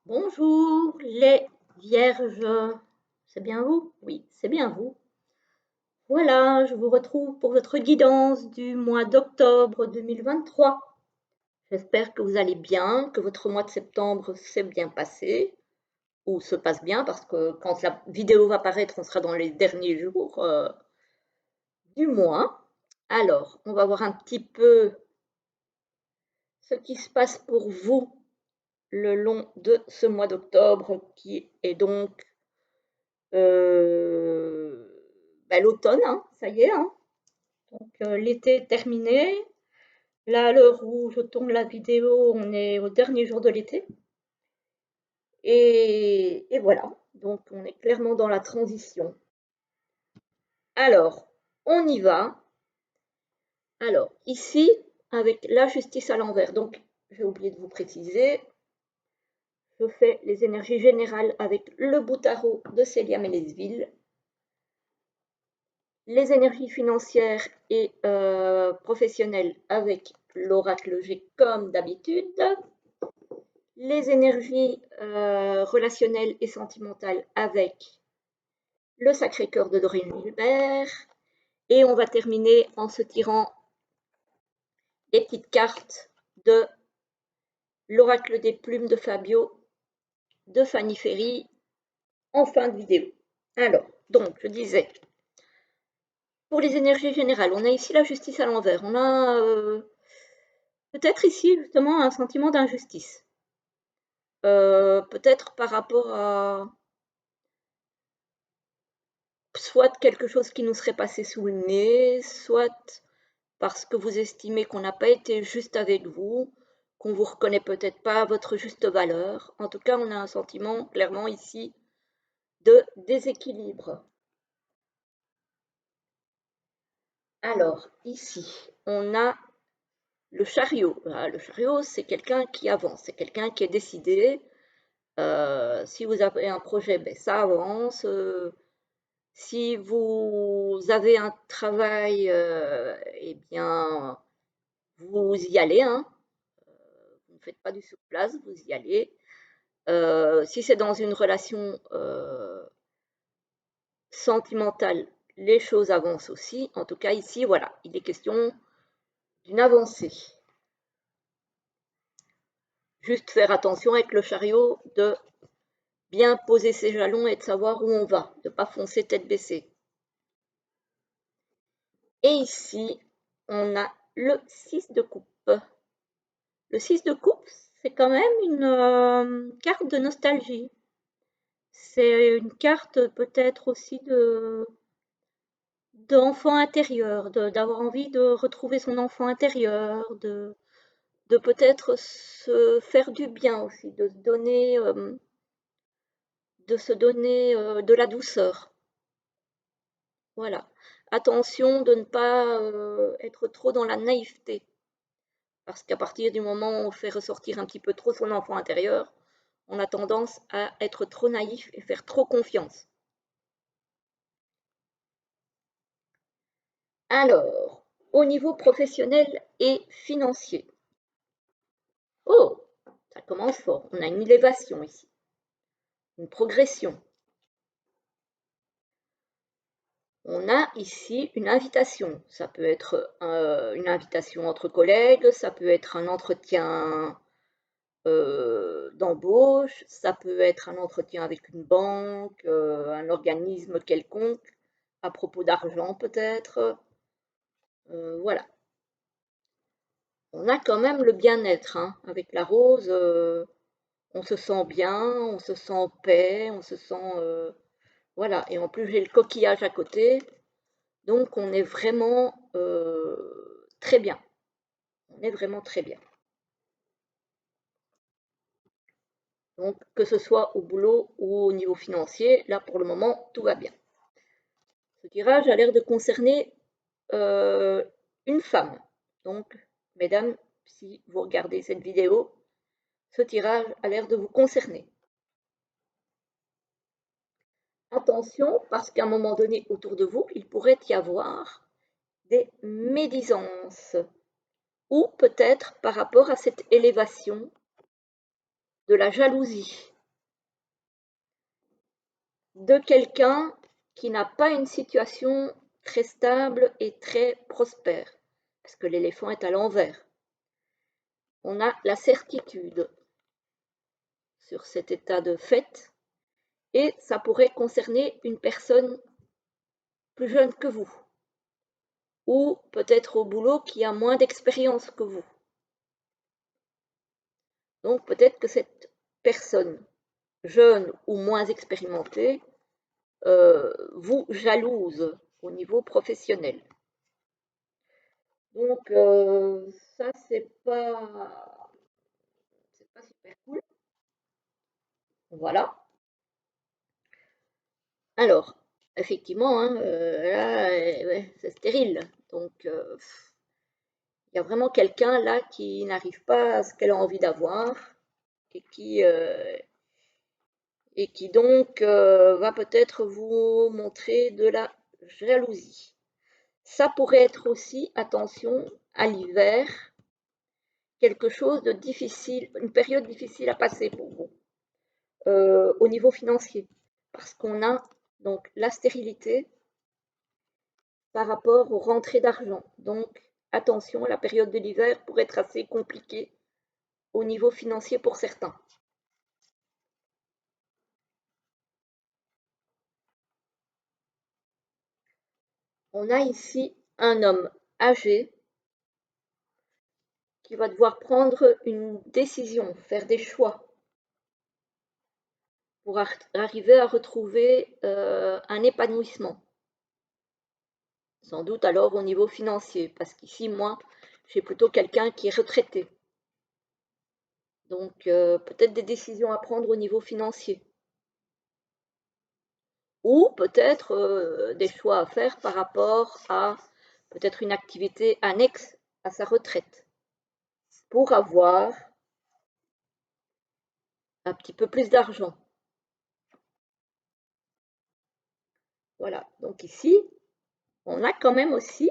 Bonjour les vierges, c'est bien vous? Oui, c'est bien vous. Voilà, je vous retrouve pour votre guidance du mois d'octobre 2023. J'espère que vous allez bien, que votre mois de septembre s'est bien passé, ou se passe bien, parce que quand la vidéo va paraître, on sera dans les derniers jours du mois. Alors, on va voir un petit peu ce qui se passe pour vous le long de ce mois d'octobre, qui est donc l'automne, hein, ça y est, hein. Donc l'été est terminé. Là, à l'heure où je tourne la vidéo, on est au dernier jour de l'été. Et voilà, donc on est clairement dans la transition. Alors, on y va. Alors, ici, avec la justice à l'envers, donc j'ai oublié de vous préciser, je fais les énergies générales avec le bout tarot de Célia Mélesville, les énergies financières et professionnelles avec l'oracle G comme d'habitude, les énergies relationnelles et sentimentales avec le Sacré-Cœur de Doreen Gilbert, et on va terminer en se tirant des petites cartes de l'oracle des plumes de Fabio, de Fanny Ferry, en fin de vidéo. Alors, donc, je disais, pour les énergies générales, on a ici la justice à l'envers. On a peut-être ici justement un sentiment d'injustice. Peut-être par rapport à soit quelque chose qui nous serait passé sous le nez, soit parce que vous estimez qu'on n'a pas été juste avec vous, qu'on vous reconnaît peut-être pas à votre juste valeur. En tout cas, on a un sentiment clairement ici de déséquilibre. Alors, ici, on a le chariot. Le chariot, c'est quelqu'un qui avance, c'est quelqu'un qui est décidé. Si vous avez un projet, ben, ça avance. Si vous avez un travail, eh bien, vous y allez, hein. Vous ne faites pas du sur place, vous y allez. Si c'est dans une relation sentimentale, les choses avancent aussi. En tout cas, ici, voilà, il est question d'une avancée. Juste faire attention avec le chariot de bien poser ses jalons et de savoir où on va, de ne pas foncer tête baissée. Et ici, on a le 6 de coupe. Le 6 de coupe, c'est quand même une carte de nostalgie. C'est une carte peut-être aussi d'enfant intérieur, d'avoir envie de retrouver son enfant intérieur, de peut-être se faire du bien aussi, de se donner de la douceur. Voilà. Attention de ne pas être trop dans la naïveté. Parce qu'à partir du moment où on fait ressortir un petit peu trop son enfant intérieur, on a tendance à être trop naïf et faire trop confiance. Alors, au niveau professionnel et financier. Oh, ça commence fort. On a une élévation ici, une progression. On a ici une invitation. Ça peut être une invitation entre collègues, ça peut être un entretien d'embauche, ça peut être un entretien avec une banque, un organisme quelconque, à propos d'argent peut-être. Voilà. On a quand même le bien-être, hein. Avec la rose, on se sent bien, on se sent en paix, on se sent... voilà. Et en plus, j'ai le coquillage à côté, donc on est vraiment très bien. On est vraiment très bien. Donc, que ce soit au boulot ou au niveau financier, là, pour le moment, tout va bien. Ce tirage a l'air de concerner une femme. Donc, mesdames, si vous regardez cette vidéo, ce tirage a l'air de vous concerner. Attention, parce qu'à un moment donné, autour de vous, il pourrait y avoir des médisances, ou peut-être par rapport à cette élévation de la jalousie. de quelqu'un qui n'a pas une situation très stable et très prospère, parce que l'éléphant est à l'envers. On a la certitude sur cet état de fait, et ça pourrait concerner une personne plus jeune que vous, ou peut-être au boulot qui a moins d'expérience que vous. Donc peut-être que cette personne, jeune ou moins expérimentée, vous jalouse au niveau professionnel. Donc ça, c'est pas super cool. Voilà. Alors, effectivement, hein, là, ouais, c'est stérile. Donc, il y a vraiment quelqu'un là qui n'arrive pas à ce qu'elle a envie d'avoir et qui donc va peut-être vous montrer de la jalousie. Ça pourrait être aussi, attention, à l'hiver, quelque chose de difficile, une période difficile à passer pour vous au niveau financier, parce qu'on a donc la stérilité par rapport aux rentrées d'argent. Donc attention, la période de l'hiver pourrait être assez compliquée au niveau financier pour certains. On a ici un homme âgé qui va devoir prendre une décision, faire des choix pour arriver à retrouver un épanouissement. Sans doute alors au niveau financier, parce qu'ici, moi, j'ai plutôt quelqu'un qui est retraité. Donc peut-être des décisions à prendre au niveau financier. Ou peut-être des choix à faire par rapport à peut-être une activité annexe à sa retraite pour avoir un petit peu plus d'argent. Voilà, donc ici, on a quand même aussi,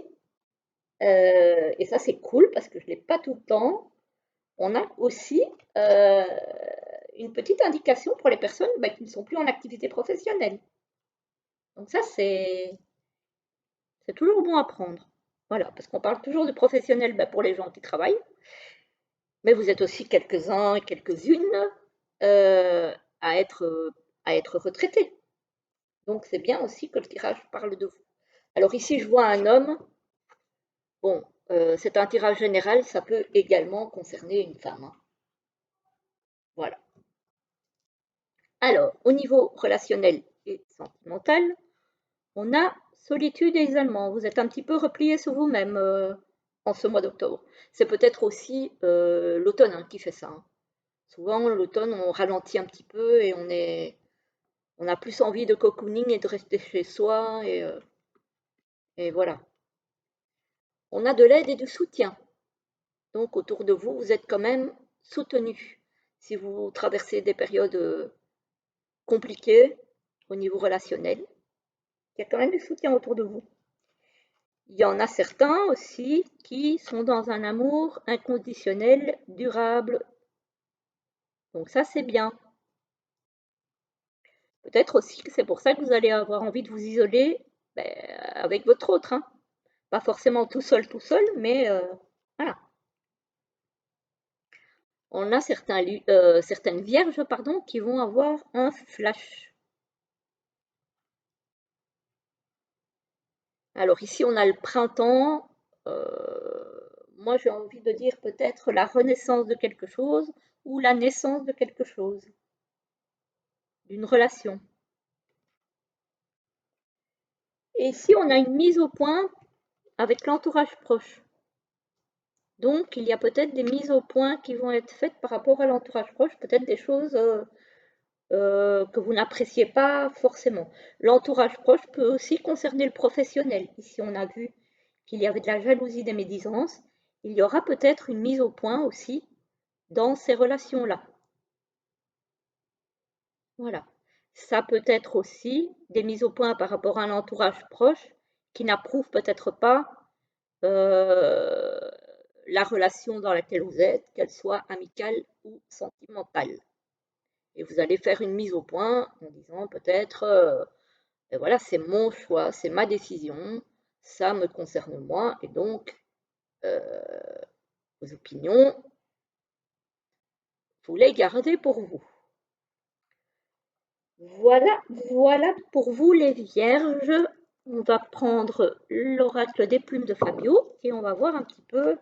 et ça c'est cool parce que je ne l'ai pas tout le temps, on a aussi une petite indication pour les personnes qui ne sont plus en activité professionnelle. Donc ça, c'est toujours bon à prendre. Voilà, parce qu'on parle toujours de professionnels pour les gens qui travaillent, mais vous êtes aussi quelques-uns et quelques-unes à être retraités. Donc c'est bien aussi que le tirage parle de vous. Alors ici, je vois un homme. Bon, c'est un tirage général, ça peut également concerner une femme, hein. Voilà. Alors, au niveau relationnel et sentimental, on a solitude et isolement. Vous êtes un petit peu replié sur vous-même en ce mois d'octobre. C'est peut-être aussi l'automne hein, qui fait ça, hein. Souvent, l'automne, on ralentit un petit peu et on a plus envie de cocooning et de rester chez soi. Et voilà. On a de l'aide et du soutien. Donc, autour de vous, vous êtes quand même soutenu. Si vous traversez des périodes compliquées au niveau relationnel, il y a quand même du soutien autour de vous. Il y en a certains aussi qui sont dans un amour inconditionnel, durable. Donc ça, c'est bien. Peut-être aussi que c'est pour ça que vous allez avoir envie de vous isoler avec votre autre, hein. Pas forcément tout seul, mais voilà. On a certaines vierges pardon, qui vont avoir un flash. Alors ici, on a le printemps. Moi, j'ai envie de dire peut-être la renaissance de quelque chose ou la naissance de quelque chose, d'une relation. Et ici, on a une mise au point avec l'entourage proche. Donc, il y a peut-être des mises au point qui vont être faites par rapport à l'entourage proche, peut-être des choses que vous n'appréciez pas forcément. L'entourage proche peut aussi concerner le professionnel. Ici, on a vu qu'il y avait de la jalousie, des médisances. Il y aura peut-être une mise au point aussi dans ces relations-là. Voilà. Ça peut être aussi des mises au point par rapport à un entourage proche qui n'approuve peut-être pas euh, la relation dans laquelle vous êtes, qu'elle soit amicale ou sentimentale. Et vous allez faire une mise au point en disant peut-être, ben voilà, c'est mon choix, c'est ma décision, ça me concerne moi, et donc vos opinions, vous les gardez pour vous. Voilà, voilà pour vous les vierges. On va prendre l'oracle des plumes de Fabio et on va voir un petit peu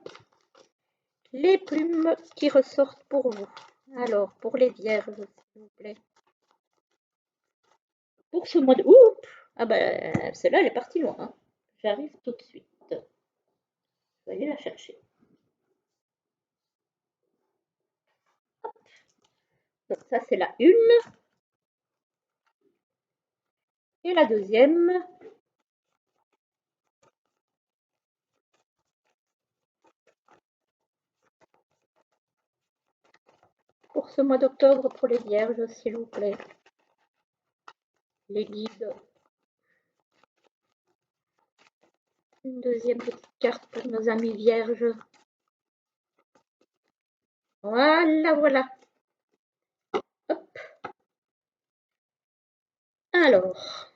les plumes qui ressortent pour vous. Alors, pour les vierges, s'il vous plaît. Pour ce mois de... Oups! Ah ben, celle-là, elle est partie loin. Hein. J'arrive tout de suite. Je vais aller la chercher. Donc ça, c'est la une. Et la deuxième. Pour ce mois d'octobre, pour les vierges, s'il vous plaît. Les guides. Une deuxième petite carte pour nos amis vierges. Voilà, voilà. Hop. Alors,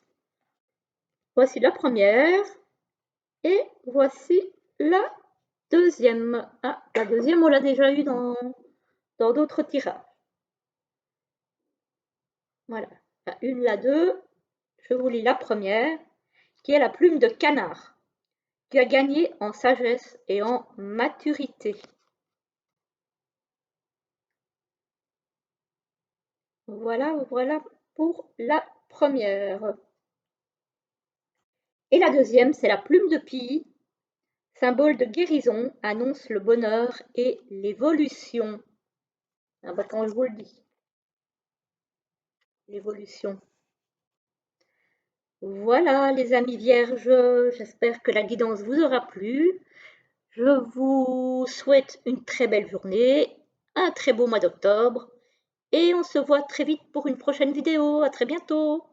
voici la première. Et voici la deuxième. Ah, la deuxième, on l'a déjà eu dans d'autres tirages. Voilà. La une, la deux. Je vous lis la première, qui est la plume de canard. Tu as gagné en sagesse et en maturité. Voilà, voilà pour la première. Et la deuxième, c'est la plume de pie, symbole de guérison, annonce le bonheur et l'évolution. Ah bah, quand je vous le dis, l'évolution. Voilà les amis vierges, j'espère que la guidance vous aura plu. Je vous souhaite une très belle journée, un très beau mois d'octobre et on se voit très vite pour une prochaine vidéo. À très bientôt.